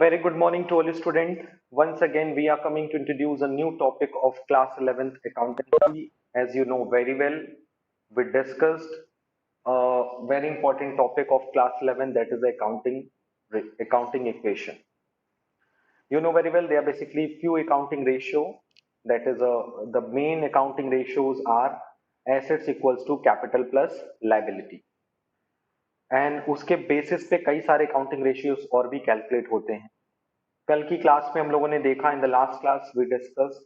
very good morning to all you students. Once again, we are coming to introduce a new topic of class 11th accountancy. As you know very well, we discussed a very important topic of class 11, that is the accounting equation. You know very well, there are basically few accounting ratio. That is the main accounting ratios are assets equals to capital plus liability. And उसके basis पे कई सारे accounting ratios और भी calculate होते हैं. कल की क्लास में हम लोगों ने देखा in the last class we discuss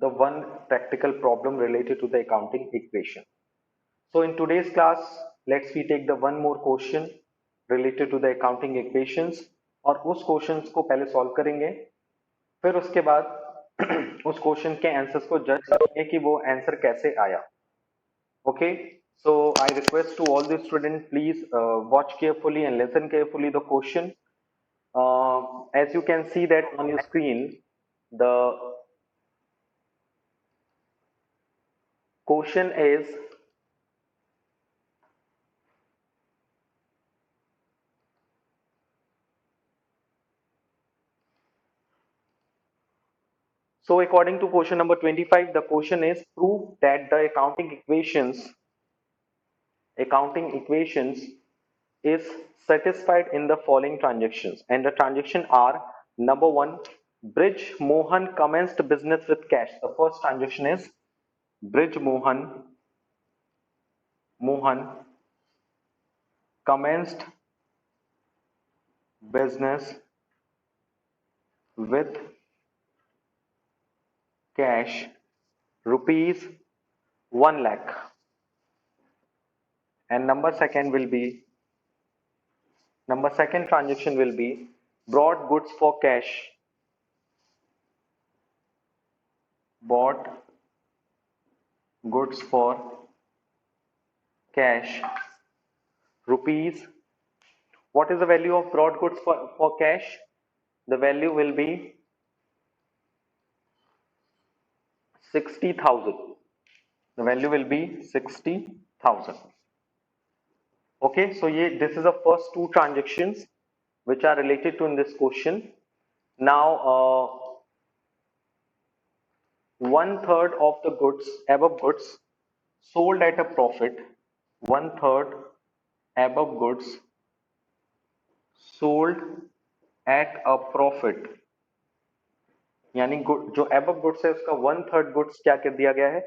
the one practical problem related to the accounting equation. So in today's class let's we take the one more question related to the accounting equations और उस questions को पहले solve करेंगे, फिर उसके बाद उस question के आंसर्स को जज करेंगे कि वो आंसर कैसे आया. Okay, so I request to all the students, please watch carefully and listen carefully the question. As you can see that on your screen, the question is so according to question number 25, the question is prove that the accounting equations is satisfied in the following transactions, and the transactions are: number one, Bridge Mohan commenced business with cash. The first transaction is Bridge Mohan commenced business with cash rupees 1 lakh, and number second transaction will be bought goods for cash rupees. What is the value of brought goods for cash? The value will be 60,000. The value will be 60,000. Okay, so this is the first two transactions which are related to in this question. Now, 1/3 of the above goods sold at a profit. 1/3 above goods sold at a profit. यानी जो above goods है उसका 1/3 goods क्या कर दिया गया है,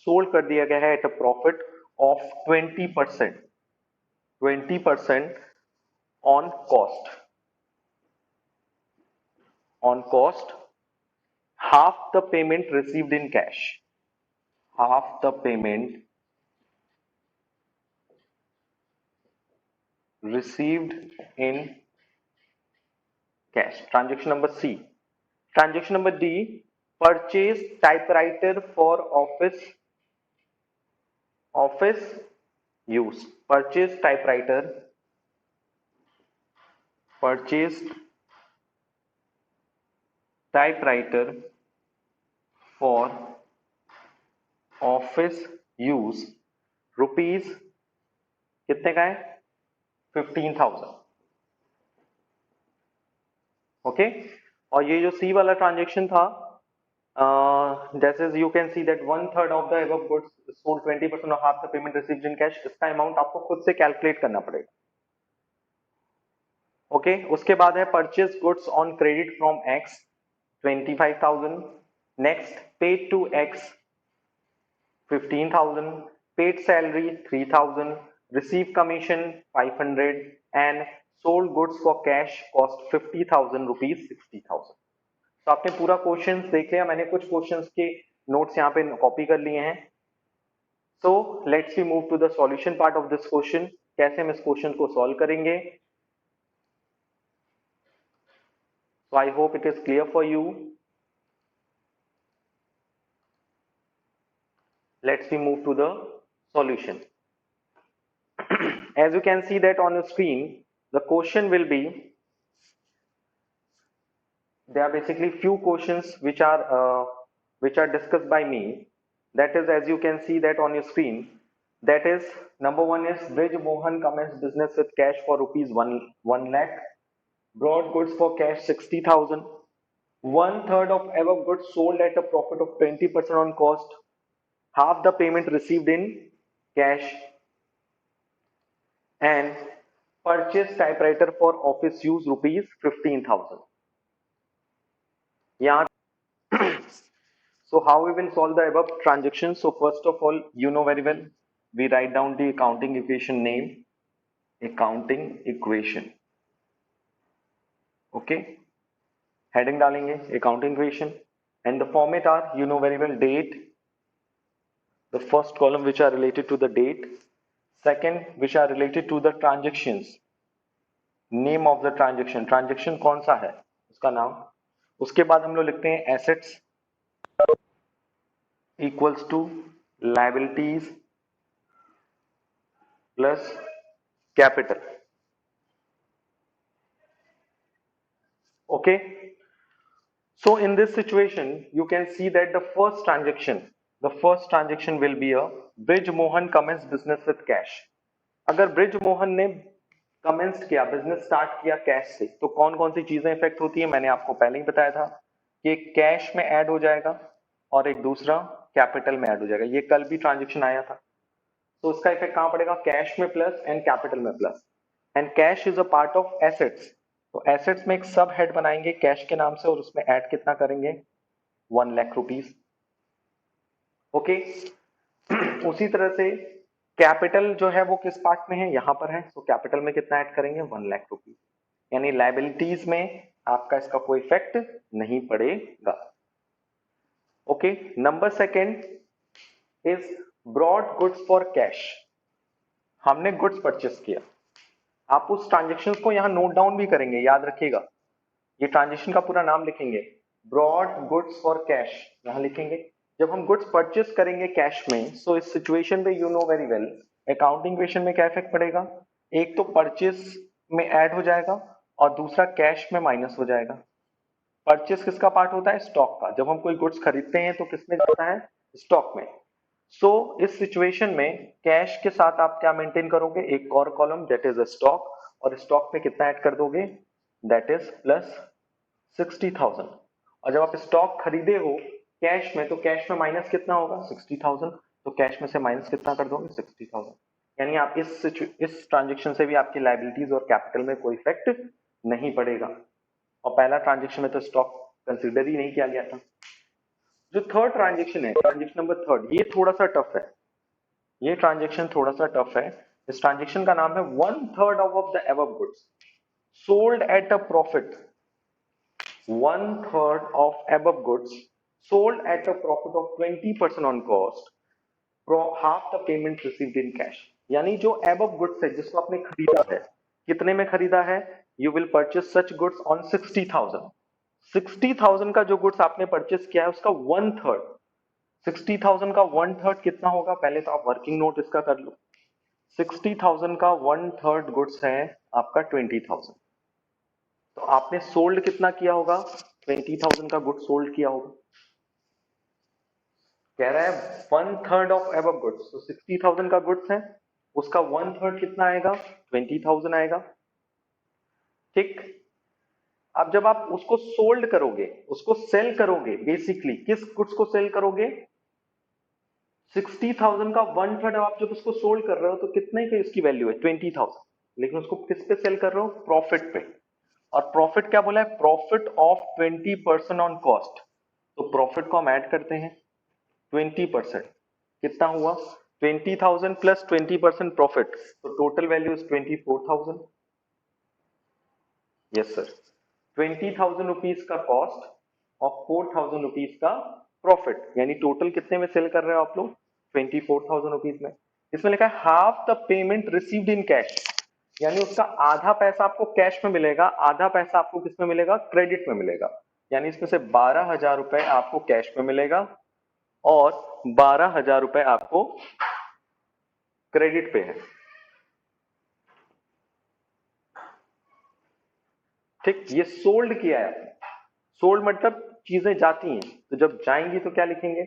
sold कर दिया गया है at a profit of 20%. 20% on cost. Half the payment received in cash. Half the payment received in cash. Transaction number C. Transaction number D, purchase typewriter for office use. Purchased typewriter for office use. Rupees कितने का है? 15,000. Okay, और ये जो सी वाला transaction था, जैसे you can see that 1/3 of the above goods sold 20% of half the payment received in cash. इसका अमाउंट आपको खुद से कैलकुलेट करना पड़ेगा. ओके, उसके बाद है purchase goods on credit from X 25,000. Next, paid to X 15,000, paid salary 3,000, receive commission 500 and sold goods for cash cost 50,000 rupees 60,000. तो आपने पूरा क्वेश्चन देख लिया. मैंने कुछ क्वेश्चंस के नोट्स यहाँ पे कॉपी कर लिए हैं. So let's we move to the solution part of this question. कैसे हम इस क्वेश्चन को सॉल्व करेंगे. So I hope it is clear for you. Let's we move to the solution. As you can see that on your screen, the question will be, there are basically few questions which are discussed by me. That is, as you can see that on your screen, that is, number one is Bridge Mohan commenced business with cash for rupees 1 lakh. Brought goods for cash 60,000. One third of above goods sold at a profit of 20% on cost. Half the payment received in cash. And purchase typewriter for office use rupees 15,000. Yeah. So how we will solve the above transactions? So first of all, you know very well, we write down the accounting equation name, accounting equation. Okay. Heading डालेंगे accounting equation, and the format are, you know very well, date, the first column which are related to the date, second which are related to the transactions, name of the transaction, transaction कौन सा है उसका नाम, उसके बाद हम लोग लिखते हैं assets equals to liabilities plus capital. Okay. So in this situation, you can see that the first transaction will be a Brij Mohan commence business with cash. अगर ब्रिज मोहन ने कमेंस किया, बिजनेस स्टार्ट किया cash से, तो कौन कौन सी चीजें effect होती है, मैंने आपको पहले ही बताया था कि कैश में ऐड हो जाएगा और एक दूसरा कैपिटल में ऐड हो जाएगा। ये कल भी ट्रांजेक्शन आया था, तो उसका इफेक्ट कहां पड़ेगा, कैश में प्लस एंड कैपिटल में plus. And cash is a part of assets, तो एसेट्स में एक सब हेड बनाएंगे कैश के नाम से और उसमें ऐड कितना करेंगे, 1 लाख रुपीस। ओके। उसी तरह से कैपिटल जो है वो किस पार्ट में है, यहां पर है, तो कैपिटल में कितना ऐड करेंगे, 1 लाख रुपीस। यानी लाइबिलिटीज में आपका इसका कोई इफेक्ट नहीं पड़ेगा। Okay. Number second is brought goods for cash. हमने गुड्स परचेस किया, आप उस ट्रांजेक्शन को यहां नोट डाउन भी करेंगे, याद रखिएगा, ये ट्रांजेक्शन का पूरा नाम लिखेंगे, ब्रॉड गुड्स फॉर कैश यहां लिखेंगे। जब हम गुड्स परचेस करेंगे कैश में, सो इस सिचुएशन पे you know very well accounting equation में क्या इफेक्ट पड़ेगा, एक तो परचेस में ऐड हो जाएगा और दूसरा कैश में माइनस हो जाएगा। परचेस किसका पार्ट होता है, स्टॉक का। जब हम कोई गुड्स खरीदते हैं तो किसमें जाता है, स्टॉक में। सो इस सिचुएशन में कैश के साथ आप क्या मेंटेन करोगे, एक और column that is a stock, और स्टॉक में कितना ऐड कर दोगे, दैट इज प्लस 60,000। और जब आप स्टॉक खरीदे हो कैश में, तो कैश में माइनस कितना होगा, 60,000, तो कैश में से माइनस कितना कर दोगे, 60,000। यानी आप इस ट्रांजेक्शन से भी आपकी लाइबिलिटीज और कैपिटल में कोई इफेक्ट नहीं पड़ेगा। और पहला ट्रांजेक्शन में तो स्टॉक कंसिडर ही नहीं किया गया था। जो थर्ड ट्रांजेक्शन है, ट्रांजेक्शन नंबर थर्ड, ये थोड़ा सा टफ है, ये ट्रांजेक्शन थोड़ा सा टफ है। इस ट्रांजेक्शन का नाम है 1/3 of the above goods sold at a profit, 1/3 of above goods sold at a profit of 20% on cost, half the payment received in cash। यानी जो above goods है जिसको आपने खरीदा है, कितने में खरीदा है, you will purchase such goods on 60,000। 60,000 का जो गुड्स आपने परचेस किया है उसका 1/3, 60,000 का 1/3 कितना होगा, पहले तो आप वर्किंग नोट इसका कर लो। 60,000 का 1/3 गुड्स है आपका 20,000, तो आपने सोल्ड कितना किया होगा, 20,000 का गुड सोल्ड किया होगा। कह रहा है 1/3 ऑफ एबव गुड्स, तो 60,000 का गुड्स है, उसका 1/3 कितना आएगा, 20,000 आएगा। ठीक। अब जब आप उसको सोल्ड करोगे, उसको सेल करोगे, बेसिकली किस गुड्स को सेल करोगे, 60,000 का 1/3 आप जब उसको सोल्ड कर रहे हो तो कितने की उसकी वैल्यू है, 20,000, लेकिन उसको किस पे सेल कर रहे हो, प्रॉफिट पे। और प्रॉफिट क्या बोला है, प्रॉफिट ऑफ 20% ऑन कॉस्ट, तो प्रॉफिट को हम ऐड करते हैं 20%, कितना हुआ, 20,000 प्लस 20% प्रॉफिट, तो total value is 24,000। Yes sir, 20,000 rupees का कॉस्ट और 4,000 रुपीज का प्रॉफिट, यानी टोटल कितने में सेल कर रहे हो आप लोग, 24,000 रुपीज में। इसमें लिखा है half the payment received in cash, यानी उसका आधा पैसा आपको कैश में मिलेगा, आधा पैसा आपको किस में मिलेगा, क्रेडिट में मिलेगा। यानी इसमें से 12,000 रुपए आपको कैश में मिलेगा और 12,000 रुपए आपको क्रेडिट पे है। ठीक, ये सोल्ड किया है, सोल्ड मतलब चीजें जाती हैं, तो जब जाएंगी तो क्या लिखेंगे,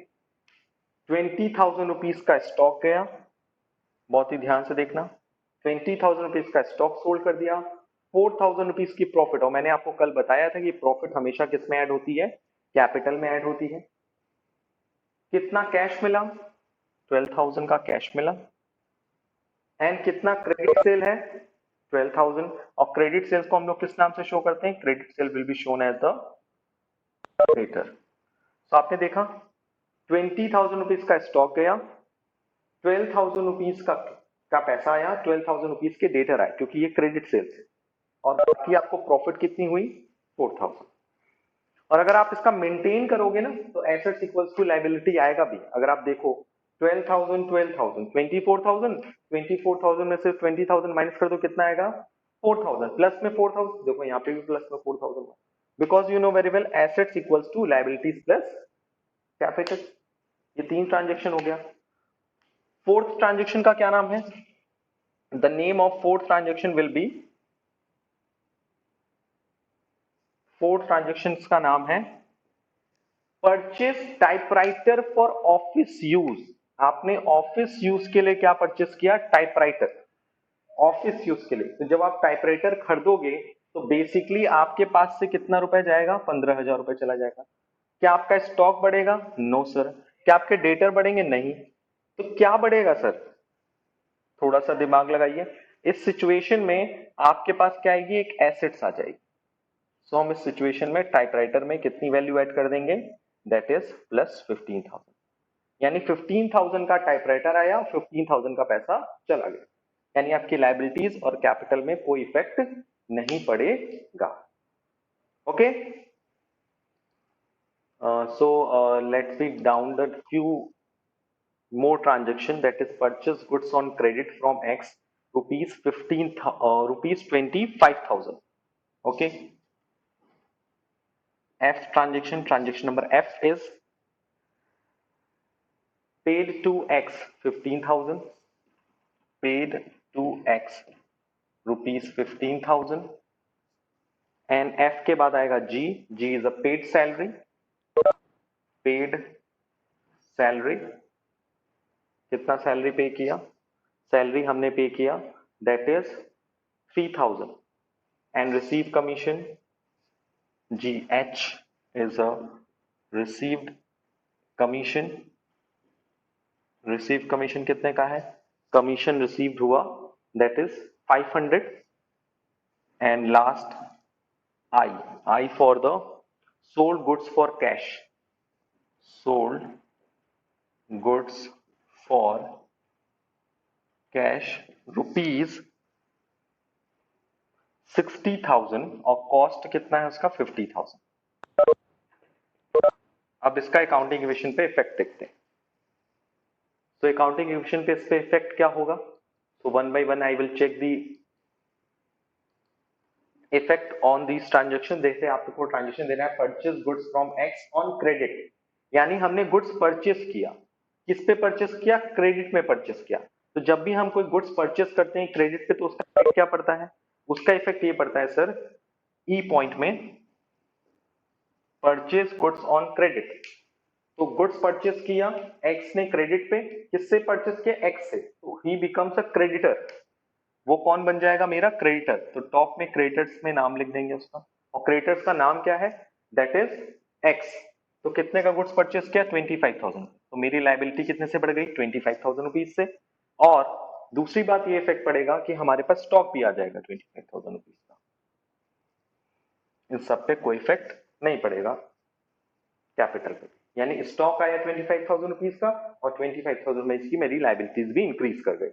20,000 रुपीज का स्टॉक गया, बहुत ही ध्यान से देखना, 20,000 रुपीज का स्टॉक सोल्ड कर दिया, ₹4,000 की प्रॉफिट, और मैंने आपको कल बताया था कि प्रॉफिट हमेशा किस में ऐड होती है, कैपिटल में ऐड होती है। कितना कैश मिला, 12,000 का कैश मिला, एंड कितना क्रेडिट सेल है, 12,000। और क्रेडिट सेल्स को हम लोग किस नाम से शो करते हैं, credit sale will be shown as the creditor. तो आपने देखा 20,000 रुपीज का स्टॉक गया, 12,000 रुपीज का पैसा आया, 12,000 रुपीज के डेटर आए क्योंकि ये क्रेडिट सेल्स है, और बाकी आपको प्रॉफिट कितनी हुई, 4,000। और अगर आप इसका मेंटेन करोगे ना तो एसेट्स इक्वल्स टू लायबिलिटी आएगा भी। अगर आप देखो 12,000 12,000 24,000, 24,000 में से 20,000 माइनस कर दो, कितना आएगा, 4,000। प्लस में 4,000, देखो यहाँ पे भी प्लस में 4,000, because you know very well assets equals to liabilities plus capital. ये 3 ट्रांजेक्शन हो गया। फोर्थ ट्रांजेक्शन का क्या नाम है, the name of fourth transaction will be, fourth transaction का नाम है purchase typewriter for office use. आपने ऑफिस यूज के लिए क्या परचेस किया, टाइपराइटर, ऑफिस यूज के लिए। तो जब आप टाइपराइटर खरीदोगे तो बेसिकली आपके पास से कितना रुपए जाएगा, 15,000 रुपए चला जाएगा। क्या आपका स्टॉक बढ़ेगा, नो सर। क्या आपके डेटर बढ़ेंगे, नहीं। तो क्या बढ़ेगा सर, थोड़ा सा दिमाग लगाइए। इस सिचुएशन में आपके पास क्या आएगी, एक एसेट्स आ जाएगी। सो हम इस सिचुएशन में टाइपराइटर में कितनी वैल्यू ऐड कर देंगे, दैट इज प्लस 15,000। यानी 15,000 का टाइपराइटर आया, 15,000 का पैसा चला गया, यानी आपकी लायबिलिटीज और कैपिटल में कोई इफेक्ट नहीं पड़ेगा। Okay, so let's see down the few more transaction, that is purchase goods on credit from X, rupees 25,000. Okay, F transaction, transaction number F is paid to X 15,000, paid to X rupees 15,000, and F के बाद आएगा G, G is a paid salary, paid salary। कितना salary पे किया, salary हमने पे किया, that is 3,000, and receive commission, GH is a received commission। receive commission कितने का है, commission received हुआ, that is 500। and last I for the sold goods for cash, sold goods for cash rupees 60,000, और cost कितना है उसका, 50,000। अब इसका अकाउंटिंग इक्वेशन पे इफेक्ट देखते हैं। तो अकाउंटिंग इक्वेशन पे इस पे इफेक्ट क्या होगा, तो one by one I will check the effect on this transaction. देखते हैं आपको ट्रांजेक्शन देना है, purchase goods from X on credit, यानी हमने गुड्स परचेस किया, किस पे परचेस किया, क्रेडिट में परचेस किया। तो जब भी हम कोई गुड्स परचेस करते हैं क्रेडिट पे तो उसका इफेक्ट क्या पड़ता है, उसका इफेक्ट ये पड़ता है सर, ई पॉइंट में, परचेज गुड्स ऑन क्रेडिट। तो गुड्स परचेस किया एक्स ने क्रेडिट पे, किससे परचेस किया, एक्स से, तो ही बिकम्स अ क्रेडिटर। वो कौन बन जाएगा, मेरा क्रेडिटर। तो टॉप में क्रेडिटर्स में नाम लिख देंगे उसका, और क्रेडिटर्स का नाम क्या है, दैट इज एक्स। तो कितने का गुड्स परचेस किया, 25,000। तो मेरी लायबिलिटी कितने से बढ़ गई, 25,000 रुपीज से। और दूसरी बात ये इफेक्ट पड़ेगा कि हमारे पास स्टॉक भी आ जाएगा 25,000 रुपीज का। इन सब पे कोई इफेक्ट नहीं पड़ेगा कैपिटल पे, यानी स्टॉक आया 25,000 रुपीज का, और 25,000 में इसकी मेरी लायबिलिटीज भी इंक्रीज कर गई।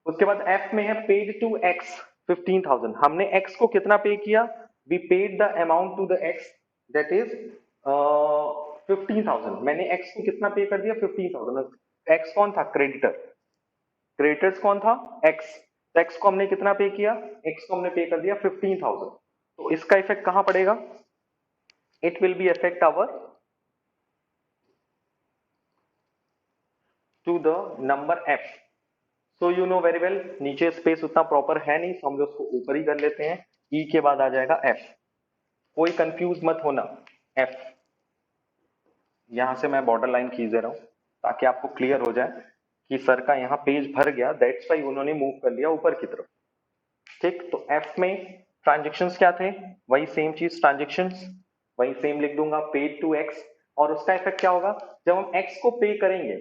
उसके बाद एफ में है पेड टू एक्स 15,000। हमने एक्स को कितना पे किया, we paid the amount to the X, that is 15,000। मैंने एक्स को कितना पे कर दिया, 15,000। एक्स कौन था, क्रेडिटर। क्रेडिटर्स कौन था, एक्स। एक्स को हमने कितना पे किया, एक्स को हमने पे कर दिया 15,000। तो इसका इफेक्ट कहां पड़ेगा, it will be effect our to the number F. So you know very well, नीचे स्पेस उतना प्रॉपर है नहीं, तो हम लोग उसको ऊपर ही कर लेते हैं। ई के बाद आ जाएगा एफ, कोई कंफ्यूज मत होना। एफ, यहां से मैं बॉर्डर लाइन खींच दे रहा हूं ताकि आपको क्लियर हो जाए कि सर का यहाँ पेज भर गया, दैट्स वाई उन्होंने मूव कर लिया ऊपर की तरफ। ठीक, तो एफ में ट्रांजेक्शन्स क्या थे, वही सेम चीज ट्रांजेक्शन्स, वही सेम लिख दूंगा, पेड टू एक्स। और उसका इफेक्ट क्या होगा, जब हम एक्स को पे करेंगे,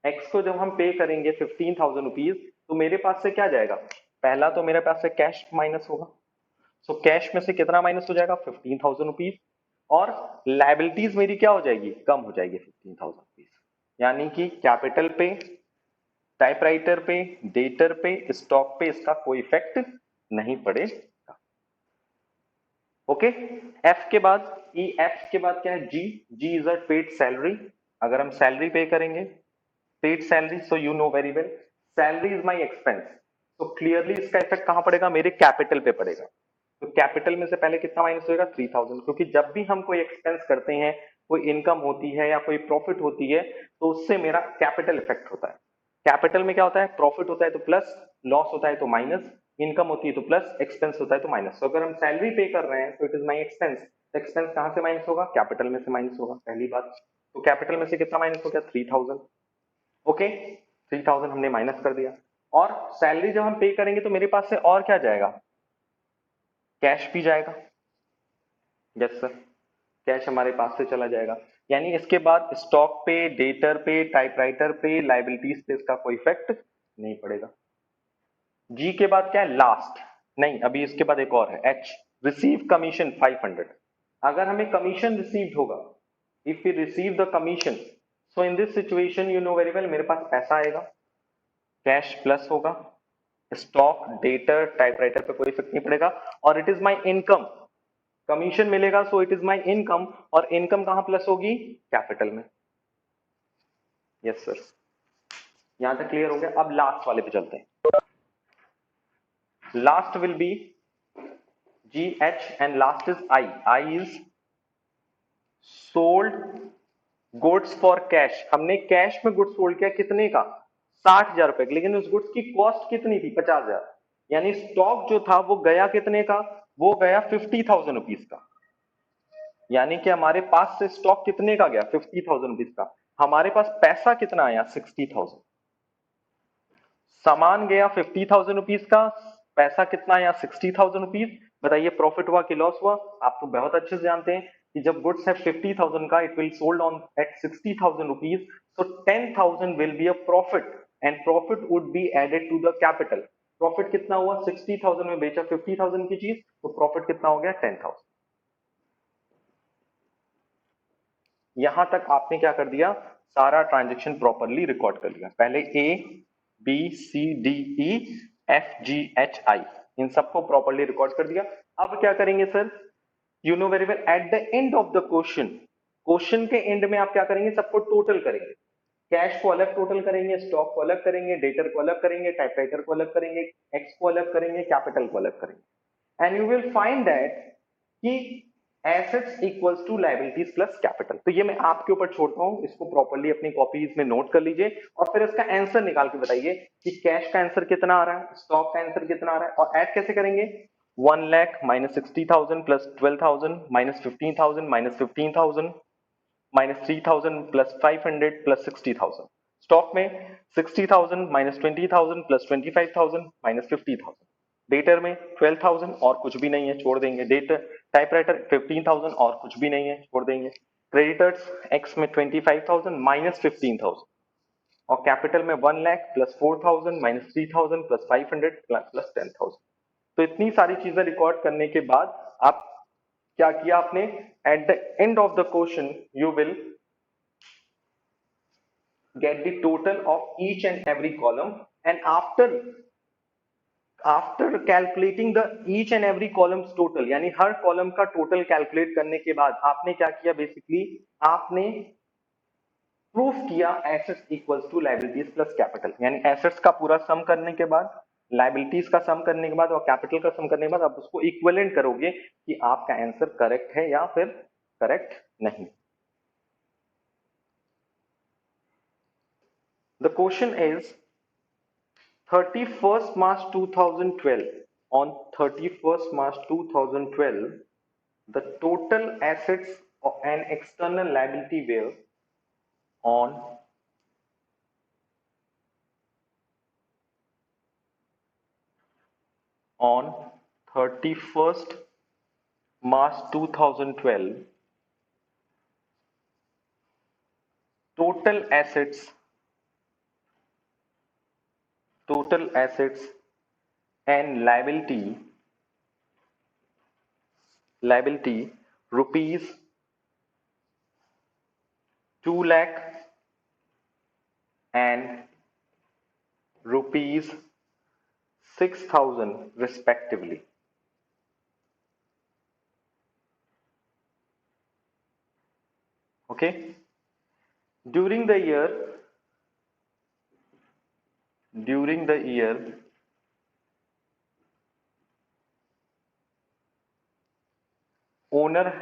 एक्स को जब हम पे करेंगे 15,000 रुपीज, तो मेरे पास से क्या जाएगा, पहला तो मेरे पास से कैश माइनस होगा, सो कैश में से कितना माइनस हो जाएगा, 15,000 रुपीज। और लाइबिलिटीज मेरी क्या हो जाएगी, कम हो जाएगी 15,000 रुपीज। यानी कि कैपिटल पे, टाइपराइटर पे, डेटर पे, स्टॉक पे इसका कोई इफेक्ट नहीं पड़ेगा। ओके, एफ के बाद ई, एफ के बाद क्या है, जी, जी इज अ पेड सैलरी। अगर हम सैलरी पे करेंगे, paid salary, so you know very well salary is my expense, तो क्लियरली इसका इफेक्ट कहां पड़ेगा, मेरे कैपिटल पे पड़ेगा। तो कैपिटल में से पहले कितना माइनस होगा, 3,000, क्योंकि जब भी हम कोई एक्सपेंस करते हैं, कोई इनकम होती है या कोई प्रॉफिट होती है, तो उससे मेरा कैपिटल इफेक्ट होता है। कैपिटल में क्या होता है, प्रॉफिट होता है तो प्लस, लॉस होता है तो माइनस, इनकम होती है तो प्लस, एक्सपेंस होता है तो माइनस। तो अगर हम सैलरी पे कर रहे हैं तो it is my expense, expense कहां से माइनस होगा, कैपिटल में से माइनस होगा, पहली बात। तो कैपिटल में से कितना माइनस हो गया, 3,000। ओके, 3,000 हमने माइनस कर दिया। और सैलरी जब हम पे करेंगे तो मेरे पास से और क्या जाएगा, कैश भी जाएगा। यस सर, कैश हमारे पास से चला जाएगा। यानी इसके बाद स्टॉक पे, डेटर पे, टाइपराइटर पे, लाइबिलिटीज पे इसका कोई इफेक्ट नहीं पड़ेगा। जी के बाद क्या है, लास्ट, नहीं अभी इसके बाद एक और है, एच, रिसीव कमीशन 500। अगर हमें कमीशन रिसीव्ड होगा, if we receive the commission, so in this situation you know very well मेरे पास पैसा आएगा, कैश प्लस होगा, स्टॉक, डेटर, टाइपराइटर पे कोई इफेक्ट नहीं पड़ेगा, और it is my income, commission मिलेगा so it is my income, और इनकम कहां प्लस होगी, कैपिटल में। यस सर, यहां तक क्लियर हो गया। अब लास्ट वाले पे चलते हैं। Last will be ji H and last is I, I is sold goods for cash. हमने कैश में गुड्स सोल्ड किया, कितने का, 60,000 रुपए, लेकिन उस गुड्स की कॉस्ट कितनी थी, 50,000। यानी स्टॉक जो था वो गया कितने का, वो गया 50,000 रुपीज का। यानी कि हमारे पास से स्टॉक कितने का गया, 50,000 रुपीज का। हमारे पास पैसा कितना आया, 60,000। सामान गया 50,000 रुपीज का, पैसा कितना आया, 60,000 रुपीज। बताइए प्रॉफिट हुआ कि लॉस हुआ। आप तो बहुत अच्छे से जानते हैं कि जब गुड्स है 50,000 का, it will sold on at 60,000 rupees, so 10,000 will be a profit, and profit would be added to the capital. Profit कितना हुआ, 60,000 में बेचा 50,000 की चीज, तो प्रॉफिट कितना हो गया, 10,000। यहां तक आपने क्या कर दिया, सारा ट्रांजेक्शन प्रॉपरली रिकॉर्ड कर लिया। पहले A B C D E F G H I, इन सबको प्रॉपरली रिकॉर्ड कर दिया। अब क्या करेंगे sir, you know very well at the end of the question, question के एंड में आप क्या करेंगे, सबको टोटल करेंगे। कैश को अलग टोटल करेंगे, स्टॉक को अलग करेंगे, डेटर को अलग करेंगे, टाइपराइटर को अलग करेंगे, एक्स को अलग करेंगे, कैपिटल को अलग करेंगे, and you will find that कि assets equals to liabilities plus capital. तो ये मैं आपके ऊपर छोड़ता हूं, इसको प्रॉपर्ली अपनी कॉपीज में नोट कर लीजिए, और फिर इसका आंसर निकाल के बताइए कि कैश का आंसर कितना आ रहा है, स्टॉक का आंसर कितना आ रहा है, और ऐड कैसे करेंगे। 1 lakh minus 60,000 plus 12,000 minus 15,000 minus 15,000 minus 3,000 plus 500 plus 60,000। Stock में 60,000 माइनस 20,000 प्लस 25,000 माइनस 50,000। डेटर में 12,000 और कुछ भी नहीं है, छोड़ देंगे। डेटर टाइपराइटर 15,000 और कुछ भी नहीं है, छोड़ देंगे। क्रेडिटर्स एक्स में 25,000 माइनस 15,000, और कैपिटल में 1 lakh plus 4,000 minus 3,000 plus 500 plus 10,000। तो इतनी सारी चीजें रिकॉर्ड करने के बाद आप क्या किया आपने, eight the end of the question you will get the total of each and every column, and after calculating the each and every columns total, यानी हर कॉलम का टोटल कैलकुलेट करने के बाद आपने क्या किया, बेसिकली आपने प्रूफ किया assets equals to liabilities plus capital. यानी एसेट्स का पूरा सम करने के बाद, लायबिलिटीज का सम करने के बाद और कैपिटल का सम करने के बाद आप उसको इक्विवेलेंट करोगे कि आपका आंसर करेक्ट है या फिर करेक्ट नहीं। The question is 31st March 2012. On 31st March 2012, the total assets and external liability were on on 31st March 2012, total assets and liability rupees 2 lakh and rupees 6,000 respectively. Okay. During the year owner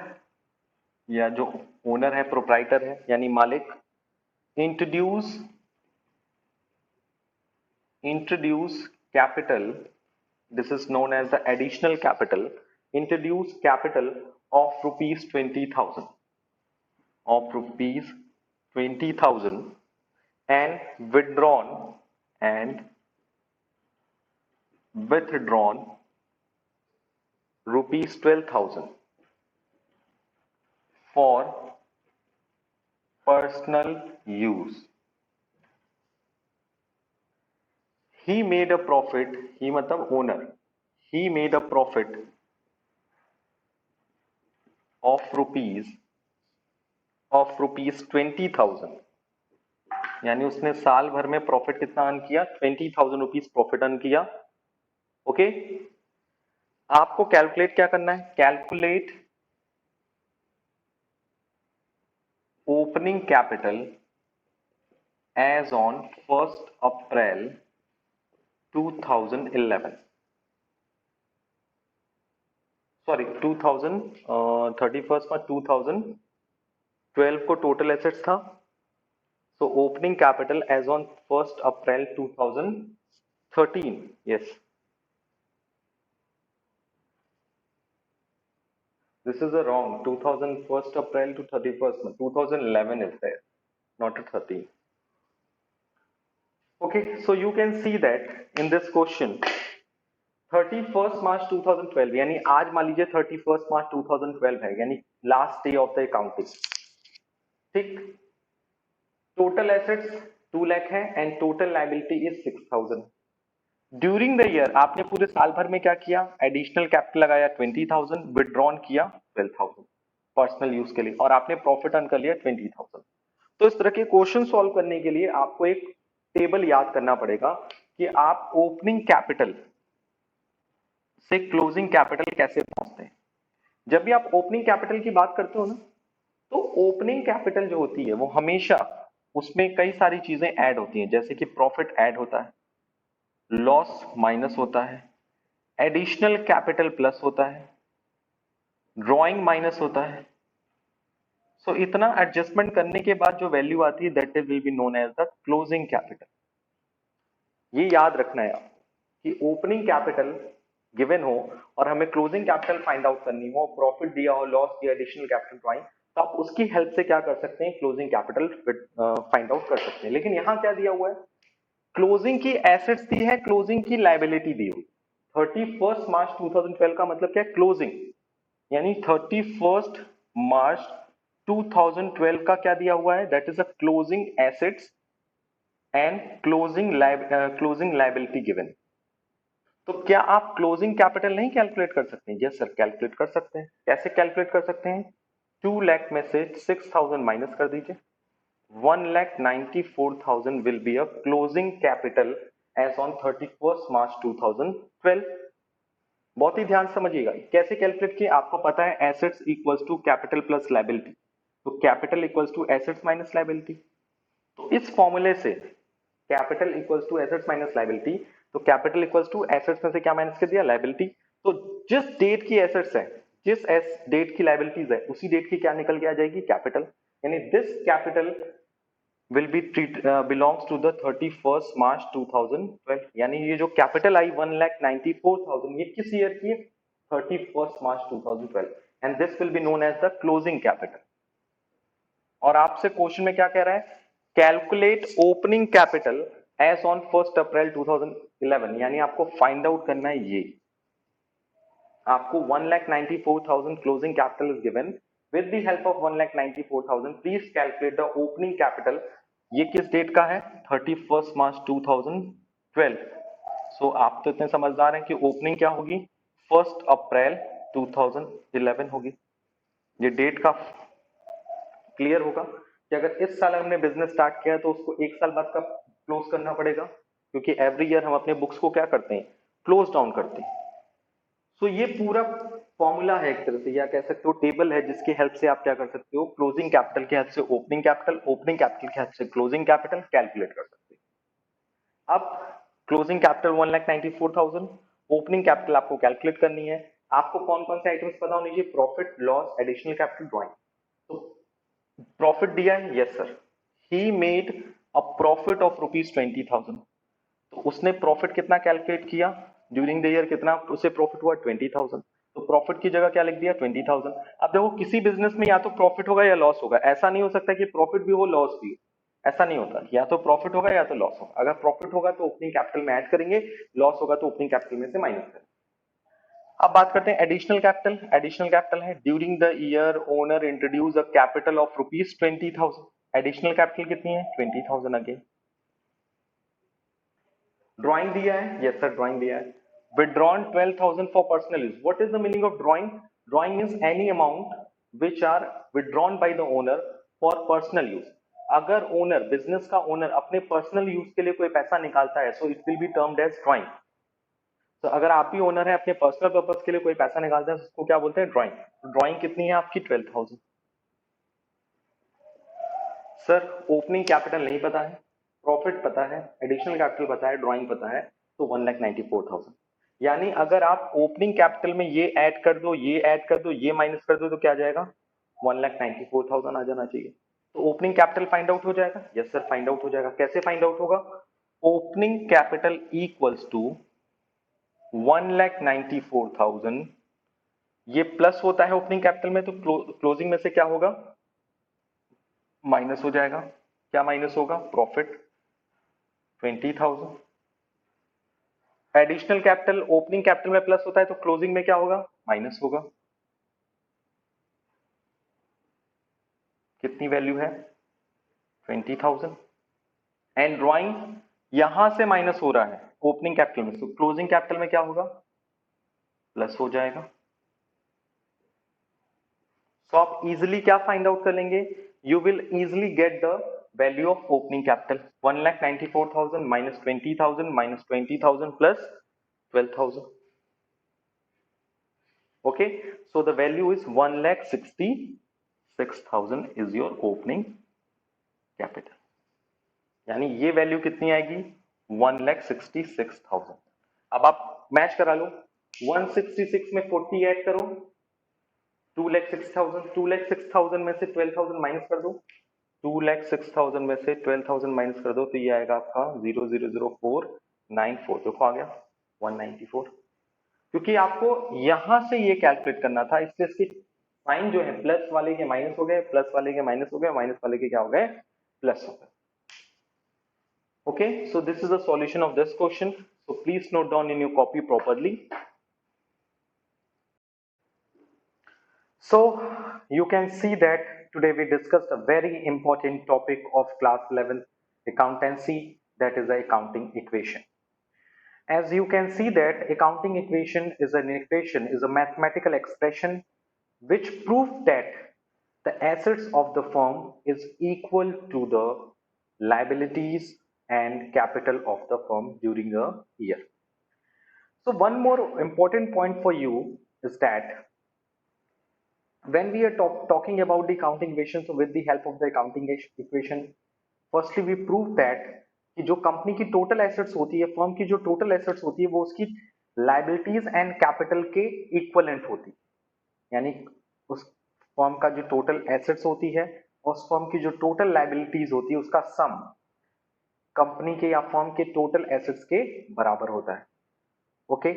या जो owner है, proprietor है यानी मालिक, introduce capital, this is known as the additional capital, introduce capital of rupees 20,000 and withdrawn rupees 12,000 for personal use. He made a profit, he मतलब owner, he made a profit of rupees 20,000, यानी उसने साल भर में profit कितना earn किया, 20,000 rupees profit earn किया. Okay. आपको कैलकुलेट क्या करना है, calculate opening capital as on 1st April 2011, sorry 31st 2012 को टोटल एसेट्स था. So opening capital as on 1st April 2013. Yes, this is a wrong. 1st April to 31st. 2011 is there, not a 13. Okay, so you can see that in this question 31st March 2012 यानी आज मान लीजिए 31st March 2012 है, यानी last day of the accounting. ठीक. Total assets 2 lakh है and total liability is 6,000. During the year आपने पूरे साल भर में क्या किया, एडिशनल कैपिटल लगाया 20,000, विदड्रॉन किया 12,000 पर्सनल यूज के लिए, और आपने प्रॉफिट अर्न कर लिया 20,000. तो इस तरह के क्वेश्चन सॉल्व करने के लिए आपको एक टेबल याद करना पड़ेगा कि आप ओपनिंग कैपिटल से क्लोजिंग कैपिटल कैसे पहुंचते हैं. जब भी आप ओपनिंग कैपिटल की बात करते हो ना, तो ओपनिंग कैपिटल जो होती है वो हमेशा उसमें कई सारी चीजें ऐड होती हैं, जैसे कि प्रॉफिट ऐड होता है, लॉस माइनस होता है, एडिशनल कैपिटल प्लस होता है, ड्रॉइंग माइनस होता है. सो इतना एडजस्टमेंट करने के बाद जो वैल्यू आती है that will be known as the closing capital. ये याद रखना है आप कि ओपनिंग कैपिटल गिवन हो और हमें क्लोजिंग कैपिटल फाइंड आउट करनी हो, प्रॉफिट दिया हो, लॉस दिया, एडिशनल कैपिटल ड्रॉइंग, तो आप उसकी हेल्प से क्या कर सकते हैं, क्लोजिंग कैपिटल फाइंड आउट कर सकते हैं. लेकिन यहां क्या दिया हुआ है, क्लोजिंग की एसेट्स दी है, क्लोजिंग की लायबिलिटी दी हुई. 31st मार्च 2012 का मतलब क्या है, क्लोजिंग, यानी 31st मार्च 2012 का क्या दिया हुआ है, that is a closing assets and closing liability given. तो क्या आप क्लोजिंग कैपिटल नहीं कैलकुलेट कर सकते हैं? यस सर, कैलकुलेट कर सकते हैं. कैसे कैलकुलेट कर सकते हैं, 2 लाख में से 6,000 माइनस कर दीजिए, 1,94,000 will be a closing capital as on 31st March 2012. बहुत ही ध्यान समझिएगा कैसे कैलकुलेट किया. आपको पता है assets equals to capital plus liability, तो capital equals to assets minus liability. तो इस फॉर्मूले से capital equals to assets minus liability, तो कैपिटल इक्वल्स टू एसेट्स में से क्या माइनस कर दिया, लायबिलिटी. तो जिस डेट की एसेट्स है, जिस डेट की लायबिलिटीज है, उसी डेट की क्या निकल के आ जाएगी, कैपिटल. यानी this capital will be belongs to the 31st March 2012. यानी ये जो कैपिटल आई 1,94,000 ये किस ईयर की है, 31st March 2012, and this will be known as the closing capital. और आपसे क्वेश्चन में क्या कह रहा है, calculate opening capital as on 1st April 2011, यानी आपको फाइंड आउट करना है ये आपको 1,94,000 closing capital is given. With the help of 1,94,000 please calculate the opening capital. ये किस डेट का है? 31 मार्च 2012. सो आप तो इतने समझदार हैं कि ओपनिंग क्या होगी? 1 अप्रैल 2011 होगी. ये डेट का क्लियर होगा कि अगर इस साल हमने बिजनेस स्टार्ट किया तो उसको एक साल बाद का क्लोज करना पड़ेगा, क्योंकि एवरी ईयर हम अपने बुक्स को क्या करते हैं? क्लोज डाउन करते हैं. सो ये पूरा फॉर्मूला है, एक तरह से या कह सकते हो टेबल है, जिसकी हेल्प से आप क्या कर सकते हो? क्लोजिंग कैपिटल की हेल्प से ओपनिंग कैपिटल, ओपनिंग कैपिटल की हेल्प से क्लोजिंग कैपिटल कैलकुलेट कर सकते हो. अब क्लोजिंग कैपिटल 1,94,000, ओपनिंग कैपिटल आपको कैलकुलेट करनी है. आपको कौन कौन से आइटम्स पता होने चाहिए? Profit, loss, additional capital, drawing. तो प्रॉफिट दिया है, yes sir. He made a profit of ₹20,000. तो उसने प्रॉफिट कितना कैलकुलेट किया ड्यूरिंग द ईयर? कितना उसे प्रॉफिट हुआ? 20,000. तो प्रॉफिट की जगह क्या लिख दिया? 20,000. अब देखो, किसी बिजनेस में या तो प्रॉफिट होगा या लॉस होगा. ऐसा नहीं हो सकता कि प्रॉफिट भी हो लॉस भी हो. ऐसा नहीं होता. या तो प्रॉफिट होगा या तो लॉस होगा. अगर प्रॉफिट होगा तो ओपनिंग कैपिटल में ऐड करेंगे, लॉस होगा तो ओपनिंग कैपिटल में से माइनस करेंगे. अब बात करते हैं एडिशनल कैपिटल. एडिशनल कैपिटल है during the year owner introduce a capital of ₹20,000. Additional capital कितनी है? 20,000 अगेन. ड्राइंग दिया है, यस सर ड्राइंग दिया है. Withdrawn 12,000 for personal use. What is the meaning of drawing? Drawing means any amount which are withdrawn by the owner for personal use. अगर owner, business का owner अपने personal use के लिए कोई पैसा निकालता है, so it will be termed as drawing. तो अगर आप भी ओनर है, अपने पर्सनल पर्पस के लिए कोई पैसा निकालते हैं, उसको क्या बोलते हैं? ड्राइंग. ड्राइंग कितनी है आपकी? 12,000. सर ओपनिंग कैपिटल नहीं पता है, प्रॉफिट पता है, एडिशनल कैपिटल पता है, ड्राइंग पता है, तो 1,94,000. यानी अगर आप ओपनिंग कैपिटल में ये ऐड कर दो, ये ऐड कर दो, ये माइनस कर दो, तो क्या आ जाएगा? 1,94,000 आ जाना चाहिए. तो ओपनिंग कैपिटल फाइंड आउट हो जाएगा. यस सर फाइंड आउट हो जाएगा. कैसे फाइंड आउट होगा? Opening capital equals to 1,94,000. ये प्लस होता है ओपनिंग कैपिटल में, तो क्लोजिंग में से क्या होगा? माइनस हो जाएगा. क्या माइनस होगा? Profit 20,000. Additional capital opening capital में प्लस होता है, तो क्लोजिंग में क्या होगा? माइनस होगा. कितनी वैल्यू है? 20,000. एंड ड्रॉइंग यहां से माइनस हो रहा है ओपनिंग कैपिटल में, तो क्लोजिंग कैपिटल में क्या होगा? प्लस हो जाएगा. तो आप इजिली क्या फाइंड आउट कर लेंगे? You will easily get the value of opening capital. 1,94,000 minus 20,000 minus 20,000 plus 12,000. Okay, so the value is 1,66,000 is your opening capital. यानी ये वैल्यू कितनी आएगी? 1,66,000. अब आप मैच करा लो. 166 में 40 ऐड करो, 2,06,000. 2,06,000 में से 12,000 माइनस कर दो. 2,06,000 में से 12,000 माइनस कर दो, तो ये आएगा आपका 0,00494. देखो आ गया 194. क्योंकि आपको यहां से ये कैलकुलेट करना था, इसलिए इसकी साइन जो है प्लस वाले के माइनस हो गए, प्लस वाले के माइनस हो गए, माइनस वाले के क्या हो गए? प्लस हो गए. Okay, so this is the solution of this question. So please note down in your copy properly. So you can see that today we discussed a very important topic of class 11 accountancy, that is the accounting equation. As you can see that accounting equation is an equation, is a mathematical expression which proves that the assets of the firm is equal to the liabilities and capital of the firm during a year. So one more important point for you is that when we are talking about the accounting equation, so with the help of the accounting equation, firstly we prove that कि जो company की total assets होती है, firm की जो total assets होती है, वो उसकी लाइबिलिटीज एंड कैपिटल के इक्वलेंट होती है. यानी उस फर्म का जो टोटल एसेट्स होती है और उस फर्म की जो टोटल लाइबिलिटीज होती है, उसका सम कंपनी के या फर्म के टोटल एसेट्स के बराबर होता है. Okay.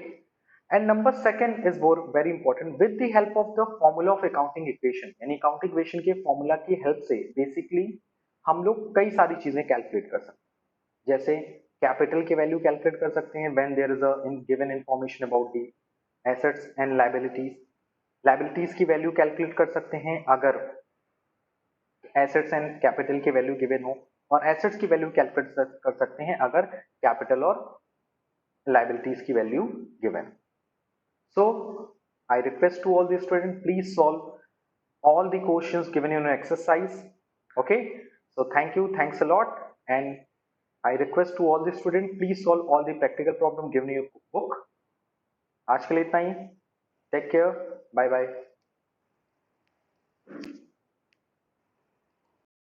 And number second is very important, with the help of the formula of accounting equation. यानी accounting equation के formula की help से basically हम लोग कई सारी चीजें calculate कर सकते हैं. जैसे capital की value calculate कर सकते हैं when there is a given information about the assets and liabilities. Liabilities की वैल्यू कैलकुलेट कर सकते हैं अगर एसेट्स एंड कैपिटल की वैल्यू गिवन हो, और एसेट्स की वैल्यू कैलकुलेट कर सकते हैं अगर कैपिटल और लाइबिलिटीज की value given. So I request to all the students, please solve all the questions given in your exercise. Okay, so thanks a lot, and I request to all the students, please solve all the practical problem given in your book. आज के लिए इतना ही। Take care, bye bye.